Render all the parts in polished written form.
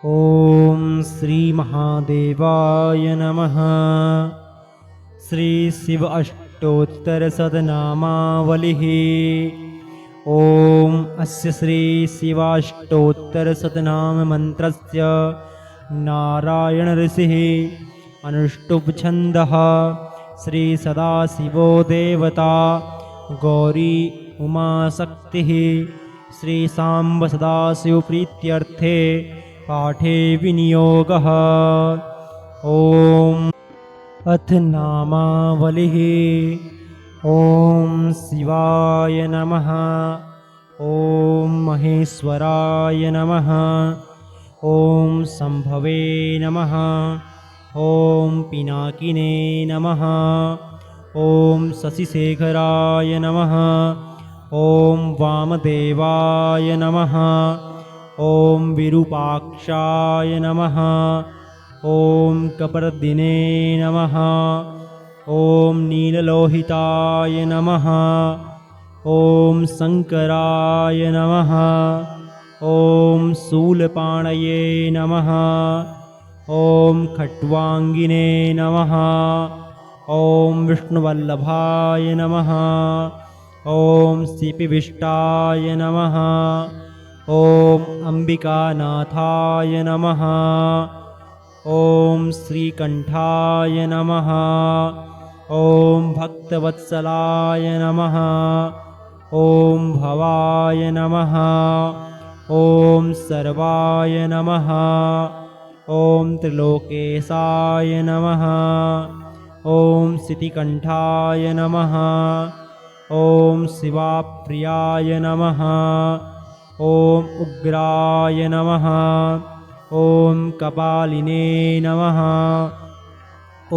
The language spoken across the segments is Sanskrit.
ॐ श्री महादेवाय नमः। श्री शिव अष्टोत्तरशतनामावलिः। ॐ अस्य श्री शिवाष्टोत्तरशतनाममन्त्रस्य नारायण ऋषिः अनुष्टुप् छन्दः। श्री सदाशिवो देवता गौरी उमाशक्तिः। श्री सांब सदाशिव प्रीत्यर्थे पाठे विनियोगः। ॐ अथ नामावलिः। ॐ शिवाय नमः। ॐ महेश्वराय नमः। ॐ शम्भवे नमः। ॐ पिनाकिने नमः। ॐ शशिशेखराय नमः। ॐ वामदेवाय नमः। ॐ विरूपाक्षाय नमः। ॐ कपर्दिने नमः। ॐ नीललोहिताय नमः। ॐ शङ्कराय नमः। ॐ शूलपाणये नमः। ॐ खट्वाङ्गिने नमः। ॐ विष्णुवल्लभाय नमः। ॐ सीपिविष्टाय नमः। ॐ अम्बिकानाथाय नमः। ॐ श्रीकण्ठाय नमः। ॐ भक्तवत्सलाय नमः। ॐ भवाय नमः। ॐ सर्वाय नमः। ॐ त्रिलोकेशाय नमः। ॐ सितिकण्ठाय नमः। ॐ शिवाप्रियाय नमः। ॐ उग्राय नमः। ॐ कपालिने नमः।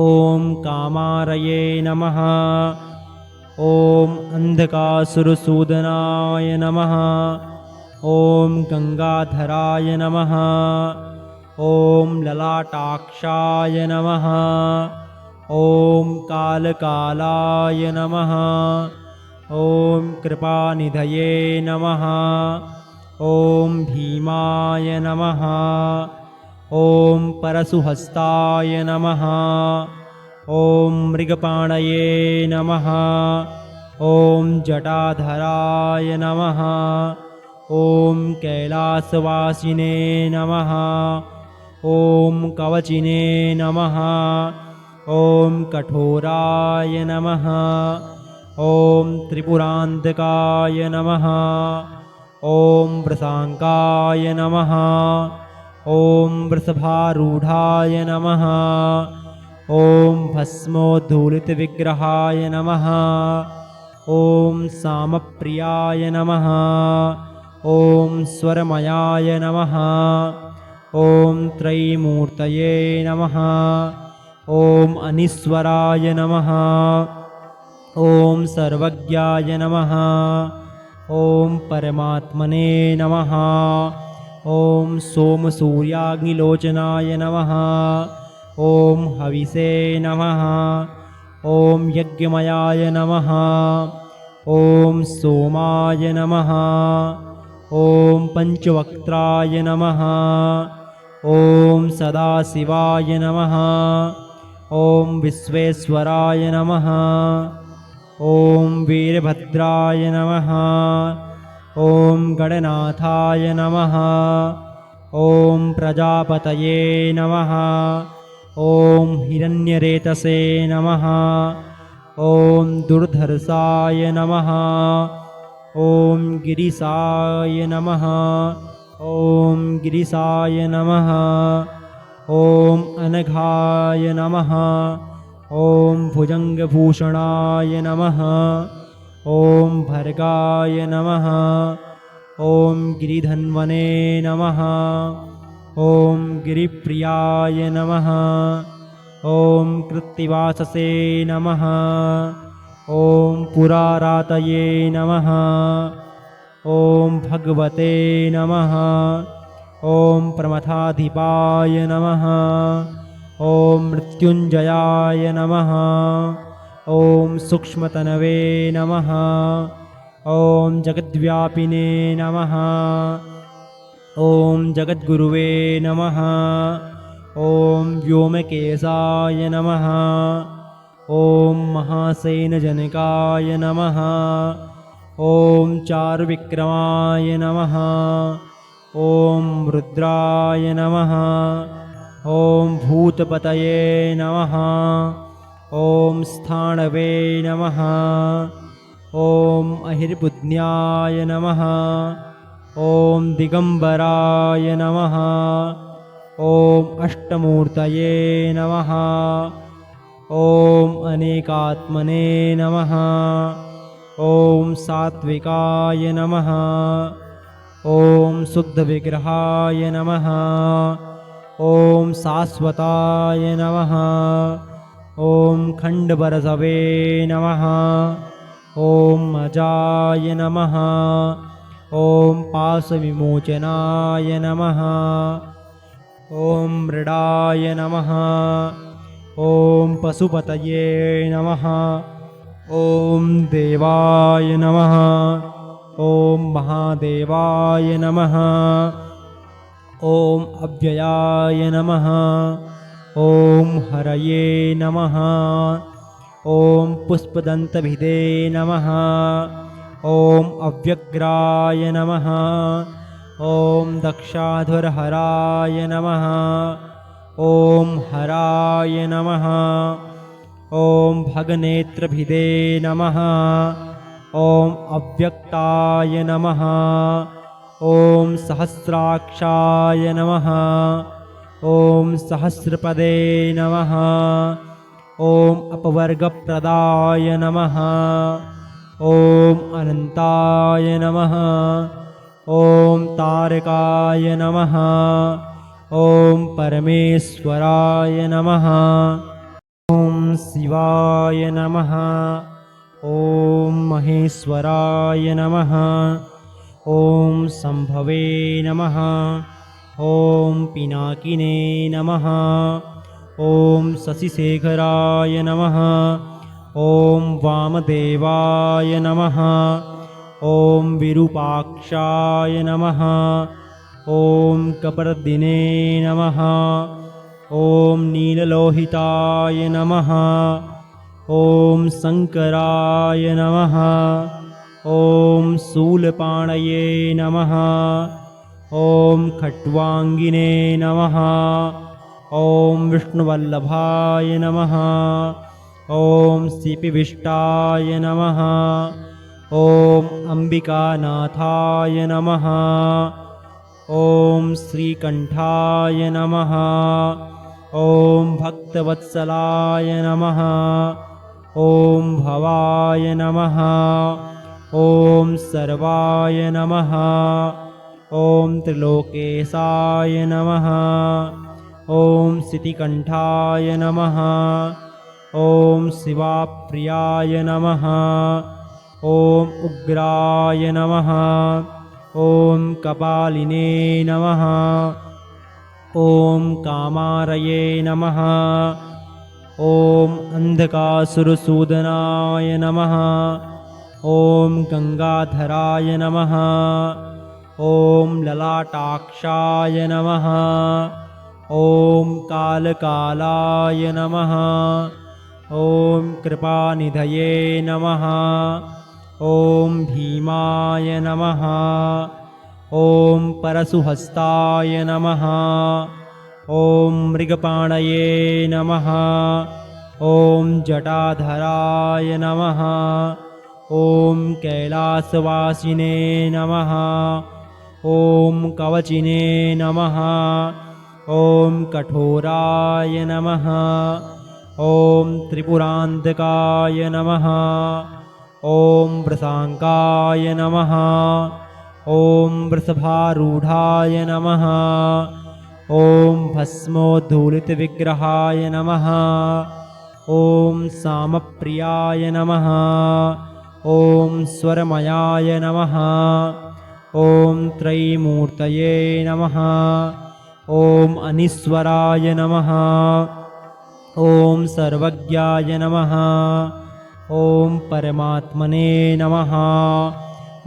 ॐ कामारये नमः। ॐ अन्धकासुरसूदनाय नमः। ॐ गङ्गाधराय नमः। ॐ ललाटाक्षाय नमः। ॐ कालकालाय नमः। ॐ कृपानिधये नमः। ॐ भीमाय नमः। ॐ परशुहस्ताय नमः। ॐ मृगपाणये नमः। ॐ जटाधराय नमः। ॐ कैलासवासिने नमः। ॐ कवचिने नमः। ॐ कठोराय नमः। ॐ त्रिपुरान्तकाय नमः। ॐ वृषाङ्काय नमः। ॐ वृषभारूढाय नमः। ॐ भस्मोद्धूलितविग्रहाय नमः। ॐ सामप्रियाय नमः। ॐ स्वरमयाय नमः। ॐ त्रयीमूर्तये नमः। ॐ अनीश्वराय नमः। ॐ सर्वज्ञाय नमः। ॐ परमात्मने नमः। ॐ सोमसूर्याग्निलोचनाय नमः। ॐ हविषे नमः। ॐ यज्ञमयाय नमः। ॐ सोमाय नमः। ॐ पञ्चवक्त्राय नमः। ॐ सदाशिवाय नमः। ॐ विश्वेश्वराय नमः। ॐ वीरभद्राय नमः। ॐ गणनाथाय नमः। ॐ प्रजापतये नमः। ॐ हिरण्यरेतसे नमः। ॐ दुर्धर्षाय नमः। ॐ गिरिशाय नमः। ॐ गिरिशाय नमः। ॐ अनघाय नमः। ॐ भुजङ्गभूषणाय नमः। ॐ भर्गाय नमः। ॐ गिरिधन्वने नमः। ॐ गिरिप्रियाय नमः। ॐ कृत्तिवाससे नमः। ॐ पुरारातये नमः। ॐ भगवते नमः। ॐ प्रमथाधिपाय नमः। ॐ मृत्युञ्जयाय नमः। ॐ सूक्ष्मतनवे नमः। ॐ जगद्व्यापिने नमः। ॐ जगद्गुरुवे नमः। ॐ व्योमकेशाय नमः। ॐ महासेनजनकाय नमः। ॐ चारुविक्रमाय नमः। ॐ रुद्राय नमः। ॐ भूतपतये नमः। ॐ स्थाणवे नमः। ॐ अहिर्बुध्न्याय नमः। ॐ दिगम्बराय नमः। ॐ अष्टमूर्तये नमः। ॐ अनेकात्मने नमः। ॐ सात्विकाय नमः। ॐ शुद्धविग्रहाय नमः। ॐ शाश्वताय नमः। ॐ खण्डवरसवे नमः। ॐ अजाय नमः। ॐ पाशविमोचनाय नमः। ॐ मृडाय नमः। ॐ पशुपतये नमः। ॐ देवाय नमः। ॐ महादेवाय नमः। ॐ अव्ययाय नमः। ॐ हरये नमः। ॐ पुष्पदन्तभिदे नमः। ॐ अव्यग्राय नमः। ॐ दक्षाधुरहराय नमः। ॐ हराय नमः। ॐ भगनेत्रभिदे नमः। ॐ अव्यक्ताय नमः। ॐ सहस्राक्षाय नमः। ॐ सहस्रपदे नमः। ॐ अपवर्गप्रदाय नमः। ॐ अनन्ताय नमः। ॐ तारकाय नमः। ॐ परमेश्वराय नमः। ॐ शिवाय नमः। ॐ महेश्वराय नमः। ॐ शम्भवे नमः। ॐ पिनाकिने नमः। ॐ शशिशेखराय नमः। ॐ वामदेवाय नमः। ॐ विरूपाक्षाय नमः। ॐ कपर्दिने नमः। ॐ नीललोहिताय नमः। ॐ शङ्कराय नमः। ॐ शूलपाणये नमः। ॐ खट्वाङ्गिने नमः। ॐ विष्णुवल्लभाय नमः। ॐ सीपिविष्टाय नमः। ॐ अम्बिकानाथाय नमः। ॐ श्रीकण्ठाय नमः। ॐ भक्तवत्सलाय नमः। ॐ भवाय नमः। ॐ सर्वाय नमः। ॐ त्रिलोकेशाय नमः। ॐ सितिकण्ठाय नमः। ॐ शिवाप्रियाय नमः। ॐ उग्राय नमः। ॐ कपालिने नमः। ॐ कामारये नमः। ॐ अन्धकासुरसूदनाय नमः। ॐ गङ्गाधराय नमः। ॐ ललाटाक्षाय नमः। ॐ कालकालाय नमः। ॐ कृपानिधये नमः। ॐ भीमाय नमः। ॐ परशुहस्ताय नमः। ॐ मृगपाणये नमः। ॐ जटाधराय नमः। ॐ कैलासवासिने नमः। ॐ कवचिने नमः। ॐ कठोराय नमः। ॐ त्रिपुरान्तकाय नमः। ॐ वृषाङ्काय नमः। ॐ वृषभारूढाय नमः। ॐ भस्मोद्धूलितविग्रहाय नमः। ॐ सामप्रियाय नमः। ॐ स्वरमयाय नमः। ॐ त्रयीमूर्तये नमः। ॐ अनीश्वराय नमः। ॐ सर्वज्ञाय नमः। ॐ परमात्मने नमः।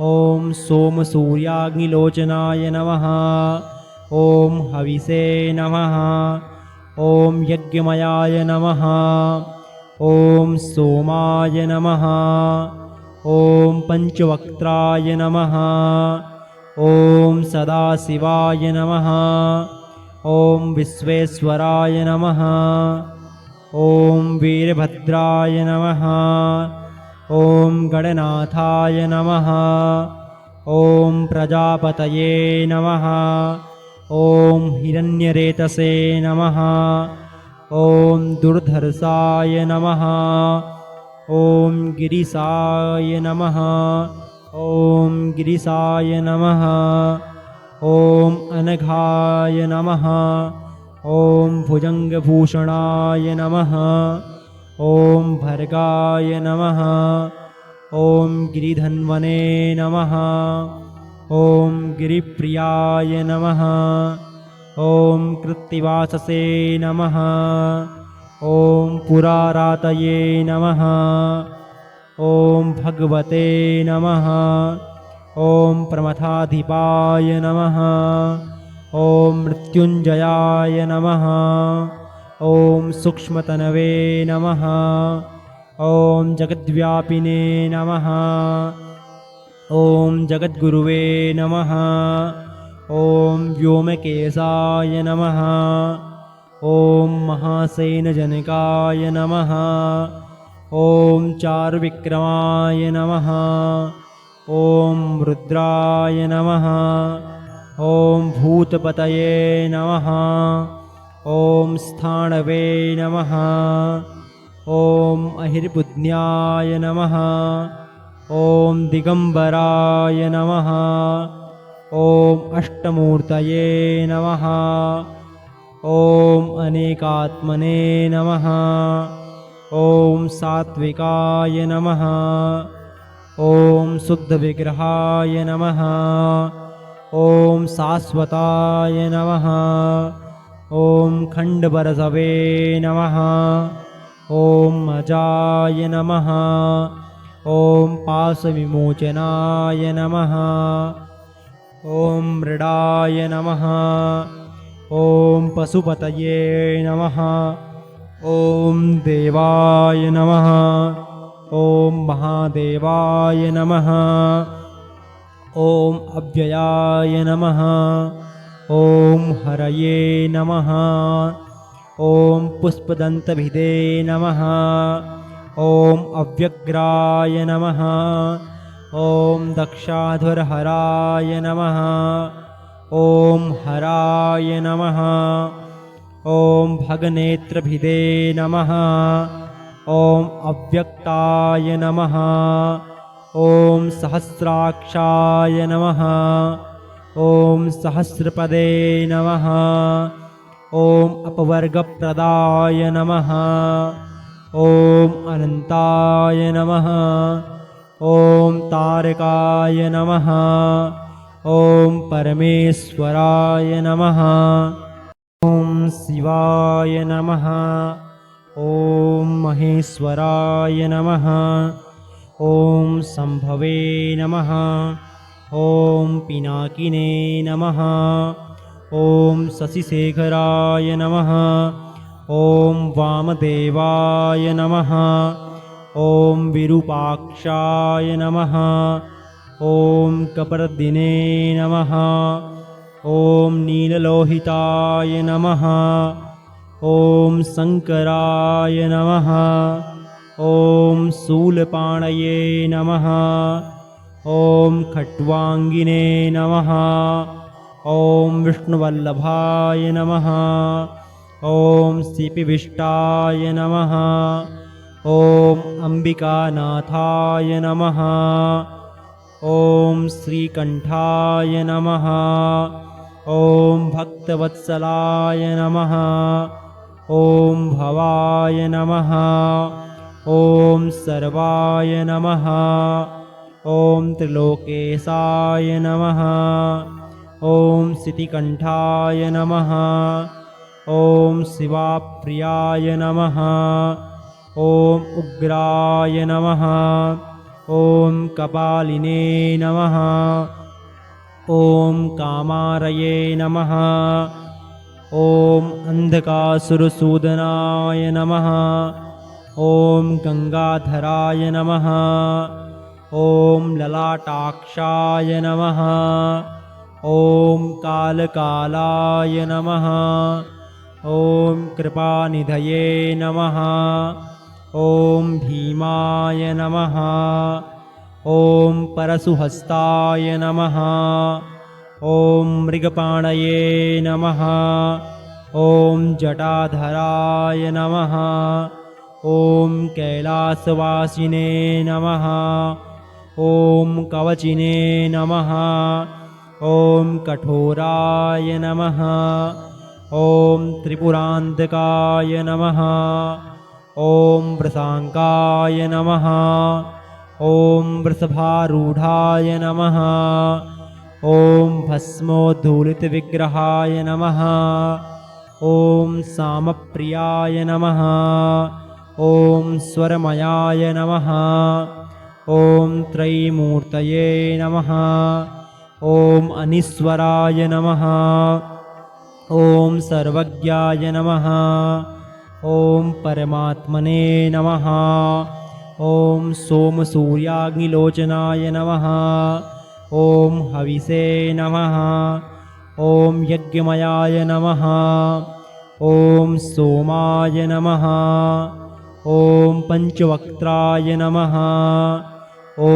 ॐ सोमसूर्याग्निलोचनाय नमः। ॐ हविषे नमः। ॐ यज्ञमयाय नमः। ॐ सोमाय नमः। ॐ पञ्चवक्त्राय नमः। ॐ सदाशिवाय नमः। ॐ विश्वेश्वराय नमः। ॐ वीरभद्राय नमः। ॐ गणनाथाय नमः। ॐ प्रजापतये नमः। ॐ हिरण्यरेतसे नमः। ॐ दुर्धर्षाय नमः। ॐ गिरिशाय नमः। ॐ गिरिशाय नमः। ॐ अनघाय नमः। ॐ भुजङ्गभूषणाय नमः। ॐ भर्गाय नमः। ॐ गिरिधन्वने नमः। ॐ गिरिप्रियाय नमः। ॐ कृत्तिवाससे नमः। ॐ पुरारातये नमः। ॐ भगवते नमः। ॐ प्रमथाधिपाय नमः। ॐ मृत्युञ्जयाय नमः। ॐ सूक्ष्मतनवे नमः। ॐ जगद्व्यापिने नमः। ॐ जगद्गुरुवे नमः। ॐ व्योमकेशाय नमः। ॐ महासेनजनकाय नमः। ॐ चारुविक्रमाय नमः। ॐ रुद्राय नमः। ॐ भूतपतये नमः। ॐ स्थाणवे नमः। ॐ अहिर्बुध्न्याय नमः। ॐ दिगम्बराय नमः। ॐ अष्टमूर्तये नमः। ॐ अनेकात्मने नमः। ॐ सात्विकाय नमः। ॐ शुद्धविग्रहाय नमः। ॐ शाश्वताय नमः। ॐ खण्डवरसवे नमः। ॐ अजाय नमः। ॐ पाशविमोचनाय नमः। ॐ मृडाय नमः। ॐ पशुपतये नमः। ॐ देवाय नमः। ॐ महादेवाय नमः। ॐ अव्ययाय नमः। ॐ हरये नमः। ॐ पुष्पदन्तभिदे नमः। ॐ अव्यग्राय नमः। ॐ दक्षाधुरहराय नमः। ॐ हराय नमः। ॐ भगनेत्रभिदे नमः। ॐ अव्यक्ताय नमः। ॐ सहस्राक्षाय नमः। ॐ सहस्रपदे नमः। ॐ अपवर्गप्रदाय नमः। ॐ अनन्ताय नमः। ॐ तारकाय नमः। ॐ परमेश्वराय नमः। ॐ शिवाय नमः। ॐ महेश्वराय नमः। ॐ शम्भवे नमः। ॐ पिनाकिने नमः। ॐ शशिशेखराय नमः। ॐ वामदेवाय नमः। ॐ विरूपाक्षाय नमः। ॐ कपर्दिने नमः। ॐ नीललोहिताय नमः। ॐ शङ्कराय नमः। ॐ शूलपाणये नमः। ॐ खट्वाङ्गिने नमः। ॐ विष्णुवल्लभाय नमः। ॐ सीपिविष्टाय नमः। ॐ अम्बिकानाथाय नमः। ॐ श्रीकण्ठाय नमः। ॐ भक्तवत्सलाय नमः। ॐ भवाय नमः। ॐ सर्वाय नमः। ॐ त्रिलोकेशाय नमः। ॐ सितिकण्ठाय नमः। ॐ शिवाप्रियाय नमः। ॐ उग्राय नमः। ॐ कपालिने नमः। ॐ कामारये नमः। ॐ अन्धकासुरसूदनाय नमः। ॐ गङ्गाधराय नमः। ॐ ललाटाक्षाय नमः। ॐ कालकालाय नमः। ॐ कृपानिधये नमः। ॐ भीमाय नमः। ॐ परशुहस्ताय नमः। ॐ मृगपाणये नमः। ॐ जटाधराय नमः। ॐ कैलासवासिने नमः। ॐ कवचिने नमः। ॐ कठोराय नमः। ॐ त्रिपुरान्तकाय नमः। ॐ वृषाङ्काय नमः। ॐ वृषभारूढाय नमः। ॐ भस्मोद्धूलितविग्रहाय नमः। ॐ सामप्रियाय नमः। ॐ स्वरमयाय नमः। ॐ त्रयीमूर्तये नमः। ॐ अनीश्वराय नमः। ॐ सर्वज्ञाय नमः। ॐ परमात्मने नमः। ॐ सोमसूर्याग्निलोचनाय नमः। ॐ हविषे नमः। ॐ यज्ञमयाय नमः। ॐ सोमाय नमः। ॐ पञ्चवक्त्राय नमः। ॐ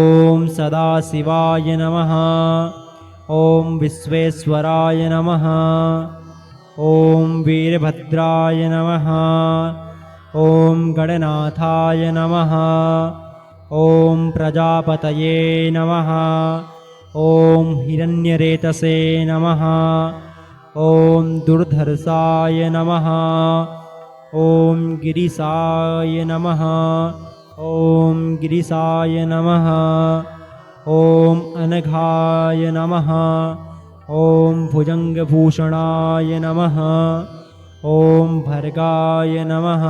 सदाशिवाय नमः। ॐ विश्वेश्वराय नमः। ॐ वीरभद्राय नमः। ॐ गणनाथाय नमः। ॐ प्रजापतये नमः। ॐ हिरण्यरेतसे नमः। ॐ दुर्धर्षाय नमः। ॐ गिरिशाय नमः। ॐ गिरिशाय नमः। ॐ अनघाय नमः। ॐ भुजङ्गभूषणाय नमः। ॐ भर्गाय नमः।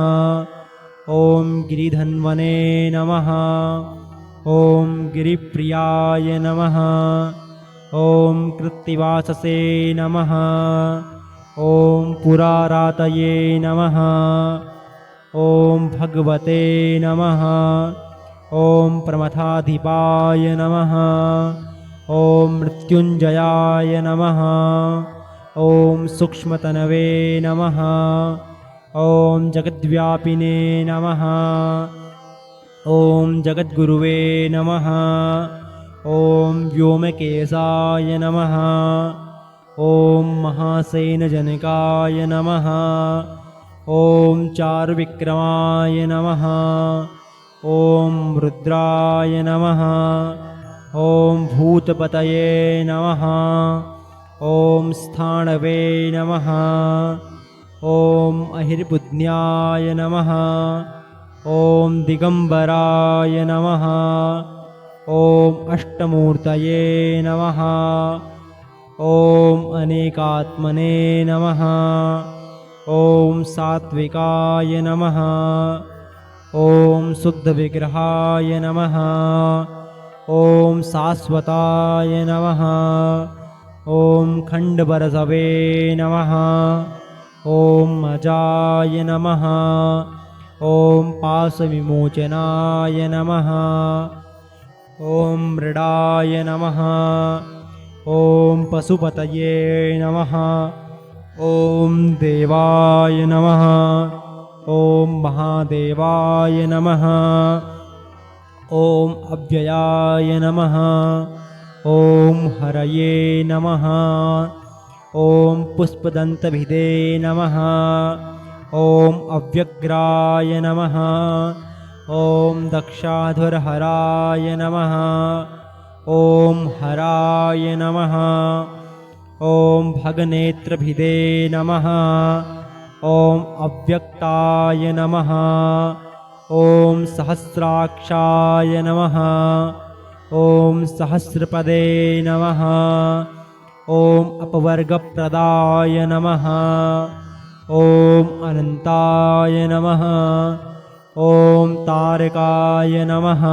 ॐ गिरिधन्वने नमः। ॐ गिरिप्रियाय नमः। ॐ कृत्तिवाससे नमः। ॐ पुरारातये नमः। ॐ भगवते नमः। ॐ प्रमथाधिपाय नमः। ॐ मृत्युञ्जयाय नमः। ॐ सूक्ष्मतनवे नमः। ॐ जगद्व्यापिने नमः। ॐ जगद्गुरुवे नमः। ॐ व्योमकेशाय नमः। ॐ महासेनजनकाय नमः। ॐ चारुविक्रमाय नमः। ॐ रुद्राय नमः। ॐ भूतपतये नमः। ॐ स्थाणवे नमः। ॐ अहिर्बुध्न्याय नमः। ॐ दिगम्बराय नमः। ॐ अष्टमूर्तये नमः। ॐ अनेकात्मने नमः। ॐ सात्विकाय नमः। ॐ शुद्धविग्रहाय नमः। ॐ शाश्वताय नमः। ॐ खण्डवरसवे नमः। ॐ अजाय नमः। ॐ पाशविमोचनाय नमः। ॐ मृडाय नमः। ॐ पशुपतये नमः। ॐ देवाय नमः। ॐ महादेवाय नमः। ॐ अव्ययाय नमः। ॐ हरये नमः। ॐ पुष्पदन्तभिदे नमः। ॐ अव्यग्राय नमः। ॐ दक्षाधुरहराय नमः। ॐ हराय नमः। ॐ भगनेत्रभिदे नमः। ॐ अव्यक्ताय नमः। ॐ सहस्राक्षाय नमः। ॐ सहस्रपदे नमः। ॐ अपवर्गप्रदाय नमः। ॐ अनन्ताय नमः। ॐ तारकाय नमः।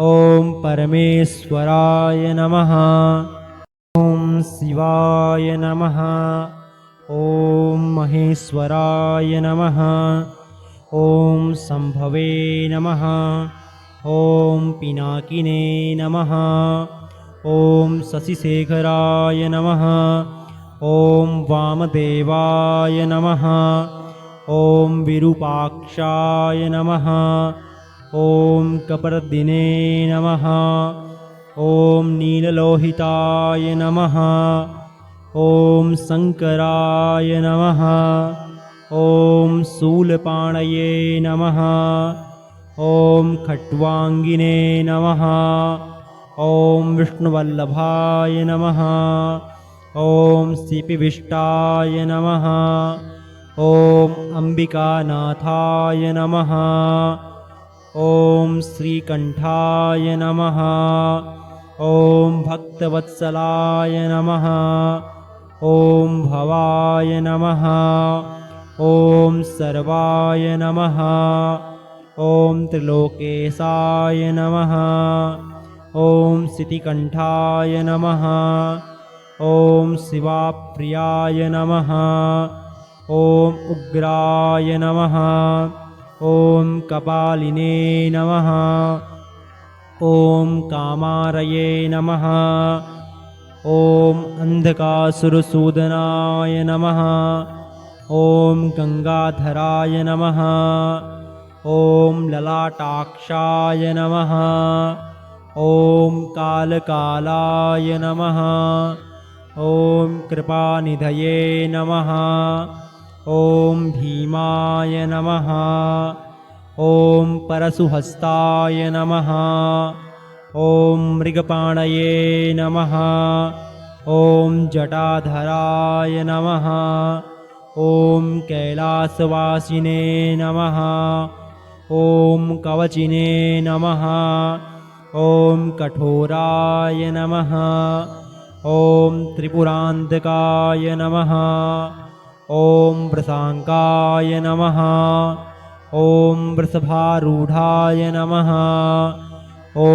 ॐ परमेश्वराय नमः। ॐ शिवाय नमः। ॐ महेश्वराय नमः। ॐ शम्भवे नमः। ॐ पिनाकिने नमः। ॐ शशिशेखराय नमः। ॐ वामदेवाय नमः। ॐ विरूपाक्षाय नमः। ॐ कपर्दिने नमः। ॐ नीललोहिताय नमः। ॐ शङ्कराय नमः। ॐ शूलपाणये नमः। ॐ खट्वाङ्गिने नमः। ॐ विष्णुवल्लभाय नमः। ॐ सिपिविष्टाय नमः। ॐ अम्बिकानाथाय नमः। ॐ श्रीकण्ठाय नमः। ॐ भक्तवत्सलाय नमः। ॐ भवाय नमः। ॐ सर्वाय नमः। ॐ त्रिलोकेशाय नमः। ॐ सितिकण्ठाय नमः। ॐ शिवाप्रियाय नमः। ॐ उग्राय नमः। ॐ कपालिने नमः। ॐ कामारये नमः। ॐ अन्धकासुरसूदनाय नमः। ॐ गङ्गाधराय नमः। ॐ ललाटाक्षाय नमः। ॐ कालकालाय नमः। ॐ कृपानिधये नमः। ॐ भीमाय नमः। ॐ परशुहस्ताय नमः। ॐ मृगपाणये नमः। ॐ जटाधराय नमः। ॐ कैलासवासिने नमः। ॐ कवचिने नमः। ॐ कठोराय नमः। ॐ त्रिपुरान्तकाय नमः। ॐ वृषाङ्काय नमः। ॐ वृषभारूढाय नमः। ॐ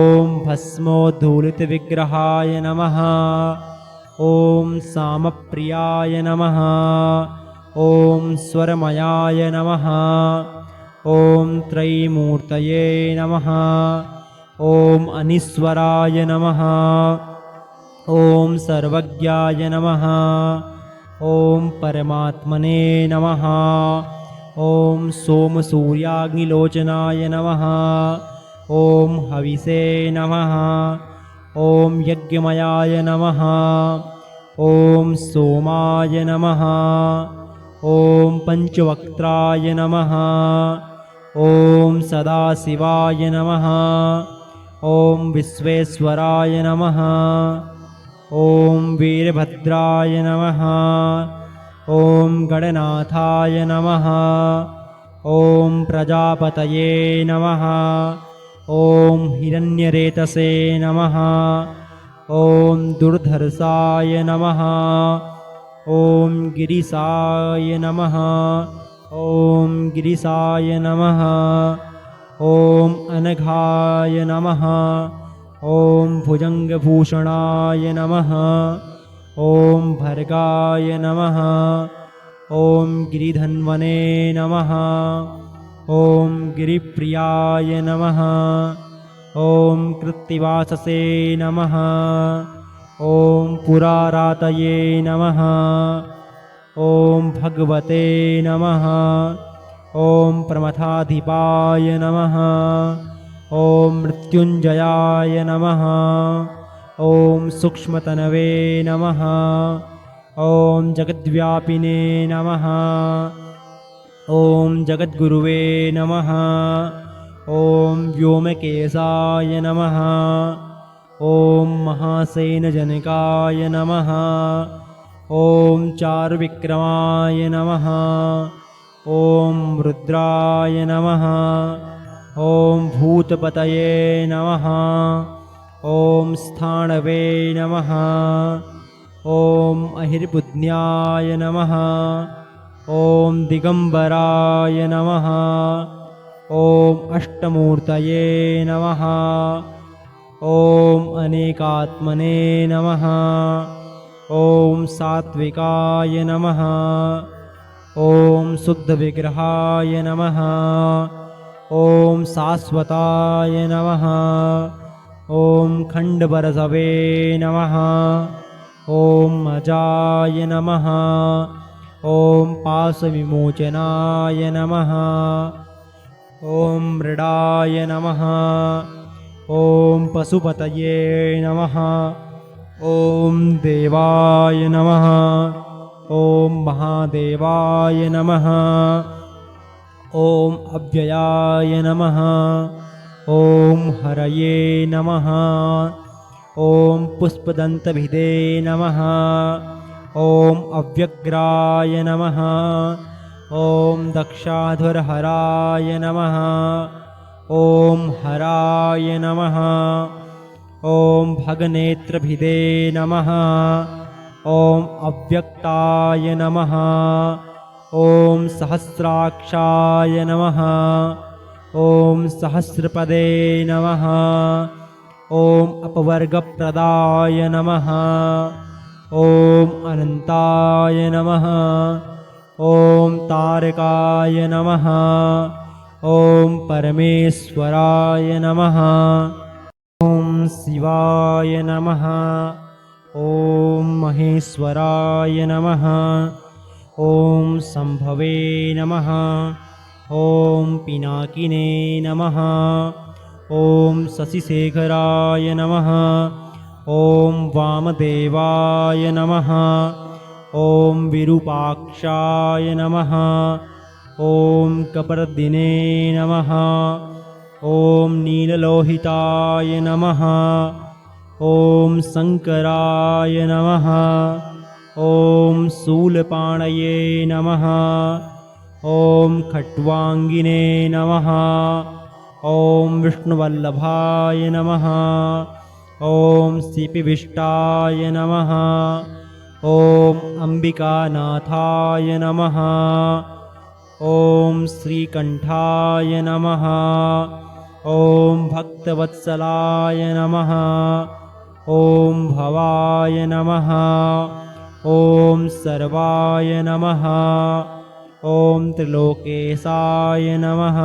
भस्मोद्धूलितविग्रहाय नमः। ॐ सामप्रियाय नमः। ॐ स्वरमयाय नमः। ॐ त्रयीमूर्तये नमः। ॐ अनीश्वराय नमः। ॐ सर्वज्ञाय नमः। ॐ परमात्मने नमः। ॐ सोमसूर्याग्निलोचनाय नमः। ॐ हविषे नमः। ॐ यज्ञमयाय नमः। ॐ सोमाय नमः। ॐ पञ्चवक्त्राय नमः। ॐ सदाशिवाय नमः। ॐ विश्वेश्वराय नमः। ॐ वीरभद्राय नमः। ॐ गणनाथाय नमः। ॐ प्रजापतये नमः। ॐ हिरण्यरेतसे नमः। ॐ दुर्धर्षाय नमः। ॐ गिरिशाय नमः। ॐ गिरिशाय नमः। ॐ अनघाय नमः। ॐ भुजङ्गभूषणाय नमः। ॐ भर्गाय नमः। ॐ गिरिधन्वने नमः। ॐ गिरिप्रियाय नमः। ॐ कृत्तिवाससे नमः। ॐ पुरारातये नमः। ॐ भगवते नमः। ॐ प्रमथाधिपाय नमः। ॐ मृत्युञ्जयाय नमः। ॐ सूक्ष्मतनवे नमः। ॐ जगद्व्यापिने नमः। ॐ जगद्गुरुवे नमः। ॐ व्योमकेशाय नमः। ॐ महासेनजनकाय नमः। ॐ चारुविक्रमाय नमः। ॐ रुद्राय नमः। ॐ भूतपतये नमः। ॐ स्थाणवे नमः। ॐ अहिर्बुध्न्याय नमः। ॐ दिगम्बराय नमः। ॐ अष्टमूर्तये नमः। ॐ अनेकात्मने नमः। ॐ सात्विकाय नमः। ॐ शुद्धविग्रहाय नमः। ॐ शाश्वताय नमः। ॐ खण्डवरसवे नमः। ॐ अजाय नमः। ॐ पाशविमोचनाय नमः। ॐ मृडाय नमः। ॐ पशुपतये नमः। ॐ देवाय नमः। ॐ महादेवाय नमः। ॐ अव्ययाय नमः। ॐ हरये नमः। ॐ पुष्पदन्तभिदे नमः। ॐ अव्यग्राय नमः। ॐ दक्षाधुरहराय नमः। ॐ हराय नमः। ॐ भगनेत्रभिदे नमः। ॐ अव्यक्ताय नमः। ॐ सहस्राक्षाय नमः। ॐ सहस्रपदे नमः। ॐ अपवर्गप्रदाय नमः। ॐ अनन्ताय नमः। ॐ तारकाय नमः। ॐ परमेश्वराय नमः। ॐ शिवाय नमः। ॐ महेश्वराय नमः। ॐ शम्भवे नमः। ॐ पिनाकिने नमः। ॐ शशिशेखराय नमः। ॐ वामदेवाय नमः। ॐ विरूपाक्षाय नमः। ॐ कपर्दिने नमः। ॐ नीललोहिताय नमः। ॐ शङ्कराय नमः। ॐ शूलपाणये नमः। ॐ खट्वाङ्गिने नमः। ॐ विष्णुवल्लभाय नमः। ॐ सीपिविष्टाय नमः। ॐ अम्बिकानाथाय नमः। ॐ श्रीकण्ठाय नमः। ॐ भक्तवत्सलाय नमः। ॐ भवाय नमः। ॐ सर्वाय नमः। ॐ त्रिलोकेशाय नमः।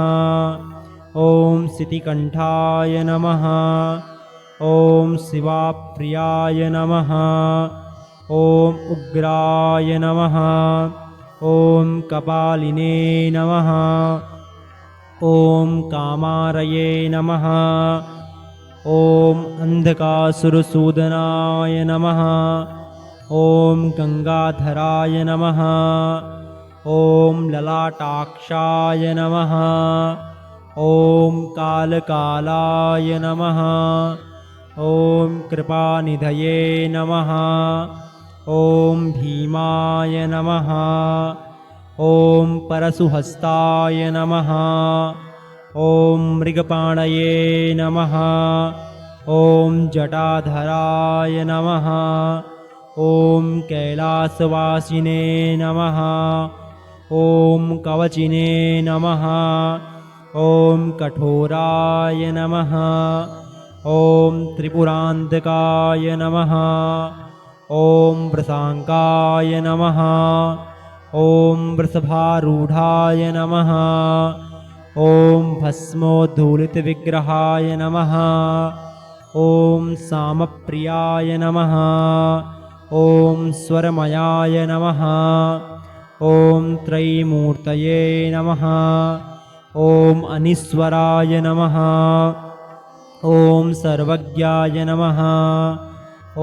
ॐ सितिकण्ठाय नमः। ॐ शिवाप्रियाय नमः। ॐ उग्राय नमः। ॐ कपालिने नमः। ॐ कामारये नमः। ॐ अन्धकासुरसूदनाय नमः। ॐ गङ्गाधराय नमः। ॐ ललाटाक्षाय नमः। ॐ कालकालाय नमः। ॐ कृपानिधये नमः। ॐ भीमाय नमः। ॐ परशुहस्ताय नमः। ॐ मृगपाणये नमः। ॐ जटाधराय नमः। ॐ कैलासवासिने नमः। ॐ कवचिने नमः। ॐ कठोराय नमः। ॐ त्रिपुरान्तकाय नमः। ॐ वृषाङ्काय नमः। ॐ वृषभारूढाय नमः। ॐ भस्मोद्धूलितविग्रहाय नमः। ॐ सामप्रियाय नमः। ॐ स्वरमयाय नमः। ॐ त्रयीमूर्तये नमः। ॐ अनीश्वराय नमः। ॐ सर्वज्ञाय नमः। ॐ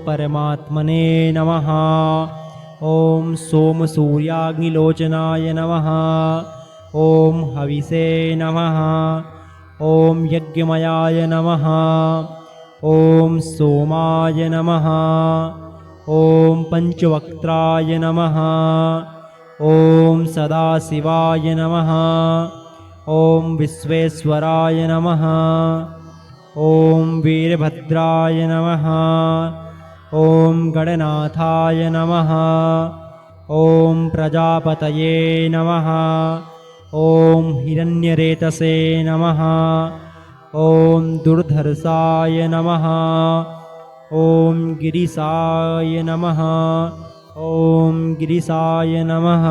परमात्मने नमः। ॐ सोमसूर्याग्निलोचनाय नमः। ॐ हविषे नमः। ॐ यज्ञमयाय नमः। ॐ सोमाय नमः। ॐ पञ्चवक्त्राय नमः। ॐ सदाशिवाय नमः। ॐ विश्वेश्वराय नमः। ॐ वीरभद्राय नमः। ॐ गणनाथाय नमः। ॐ प्रजापतये नमः। ॐ हिरण्यरेतसे नमः। ॐ दुर्धर्षाय नमः। ॐ गिरिशाय नमः। ॐ गिरिशाय नमः।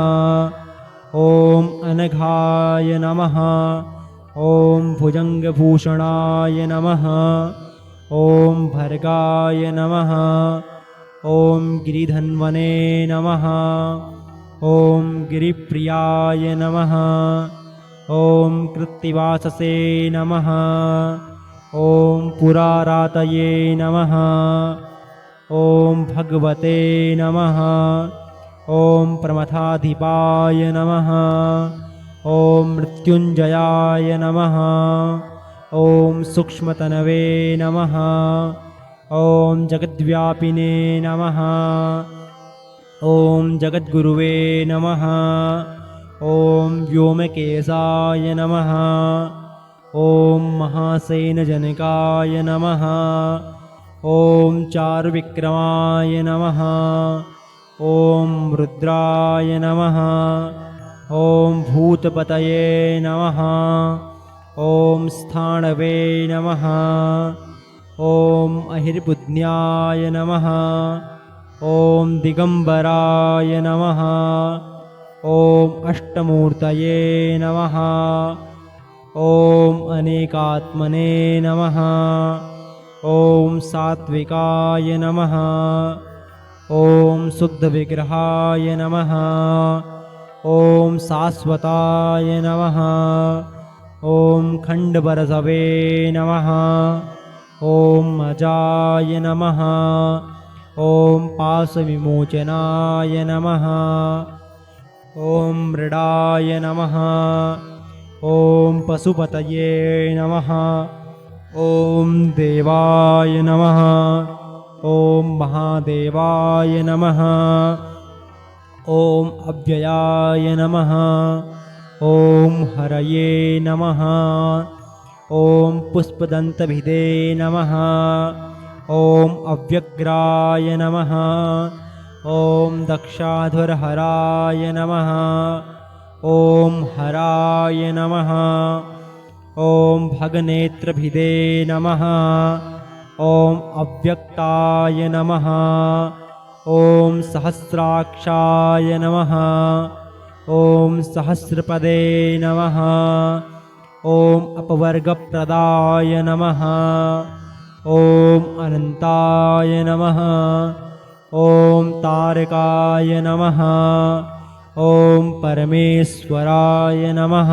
ॐ अनघाय नमः। ॐ भुजङ्गभूषणाय नमः। ॐ भर्गाय नमः। ॐ गिरिधन्वने नमः। ॐ गिरिप्रियाय नमः। ॐ कृत्तिवाससे नमः। ॐ पुरारातये नमः। ॐ भगवते नमः। ॐ प्रमथाधिपाय नमः। ॐ मृत्युञ्जयाय नमः। ॐ सूक्ष्मतनवे नमः। ॐ जगद्व्यापिने नमः। ॐ जगद्गुरुवे नमः। ॐ व्योमकेशाय नमः। ॐ महासेनजनकाय नमः। ॐ चारुविक्रमाय नमः। ॐ रुद्राय नमः। ॐ भूतपतये नमः। ॐ स्थाणवे नमः। ॐ अहिर्बुध्न्याय नमः। ॐ दिगम्बराय नमः। ॐ अष्टमूर्तये नमः। ॐ अनेकात्मने नमः। ॐ सात्विकाय नमः। ॐ शुद्धविग्रहाय नमः। ॐ शाश्वताय नमः। ॐ खण्डवरसवे नमः। ॐ अजाय नमः। ॐ पाशविमोचनाय नमः। ॐ मृडाय नमः। ॐ पशुपतये नमः। ॐ देवाय नमः। ॐ महादेवाय नमः। ॐ अव्ययाय नमः। ॐ हरये नमः। ॐ पुष्पदन्तभिदे नमः। ॐ अव्यग्राय नमः। ॐ दक्षाधुरहराय नमः। ॐ हराय नमः। ॐ भगनेत्रभिदे नमः। ॐ अव्यक्ताय नमः। ॐ सहस्राक्षाय नमः। ॐ सहस्रपदे नमः। ॐ अपवर्गप्रदाय नमः। ॐ अनन्ताय नमः। ॐ तारकाय नमः। ॐ परमेश्वराय नमः।